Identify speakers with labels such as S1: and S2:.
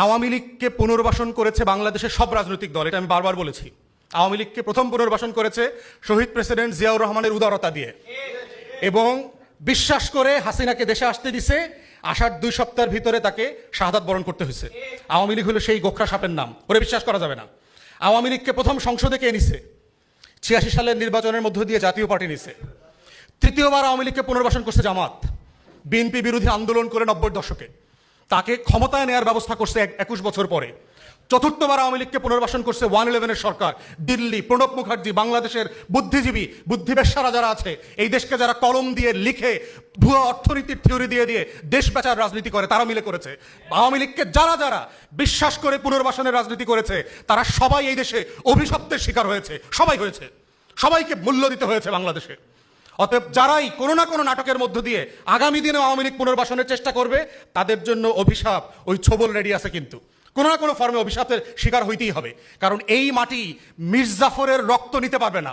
S1: আওয়ামী লীগকে পুনর্বাসন করেছে বাংলাদেশের সব রাজনৈতিক দল, এটা আমি বারবার বলেছি। আওয়ামী লীগকে প্রথম পুনর্বাসন করেছে শহীদ প্রেসিডেন্ট জিয়াউর রহমানের উদারতা দিয়ে, এবং বিশ্বাস করে হাসিনাকে দেশে আসতে দিছে। আসার 2 সপ্তাহের ভিতরে তাকে শাহাদাত বরণ করতে হয়েছে। আওয়ামী লীগ হলো সেই গোখরা সাপের নাম, ওরে বিশ্বাস করা যাবে না। আওয়ামী লীগকে প্রথম সংসদে কে নিছে? 86 সালের নির্বাচনের মধ্য দিয়ে জাতীয় পার্টি নিছে। তৃতীয়বার আওয়ামী লীগকে পুনর্বাসন করছে জামাত, বিএনপি বিরোধী আন্দোলন করে 90-এর দশকে। তাকে ক্ষমতায় নেওয়ার ব্যবস্থা করছে 21 বছর পরে। চতুর্থবার আওয়ামী লীগকে পুনর্বাসন করছে 111-এর সরকার, দিল্লি, প্রণব মুখার্জি, বাংলাদেশের বুদ্ধিজীবী বুদ্ধিবেশ্যারা যারা আছে, এই দেশকে যারা কলম দিয়ে লিখে ভুয়া অর্থনীতির থিওরি দিয়ে দিয়ে দেশ বেচার রাজনীতি করে, তারা মিলে করেছে। আওয়ামী লীগকে যারা যারা বিশ্বাস করে পুনর্বাসনের রাজনীতি করেছে, তারা সবাই এই দেশে অভিশপ্তের শিকার হয়েছে। সবাই হয়েছে, সবাইকে মূল্য দিতে হয়েছে বাংলাদেশে। অতএব যারাই কোনো না কোনো নাটকের মধ্য দিয়ে আগামী দিনে আওয়ামী লীগ পুনর্বাসনের চেষ্টা করবে, তাদের জন্য অভিশাপ ওই ছবল রেডি আছে। কিন্তু কোনো না কোনো ফর্মে অভিশাপের শিকার হইতেই হবে, কারণ এই মাটি মির্জাফরের রক্ত নিতে পারবে না।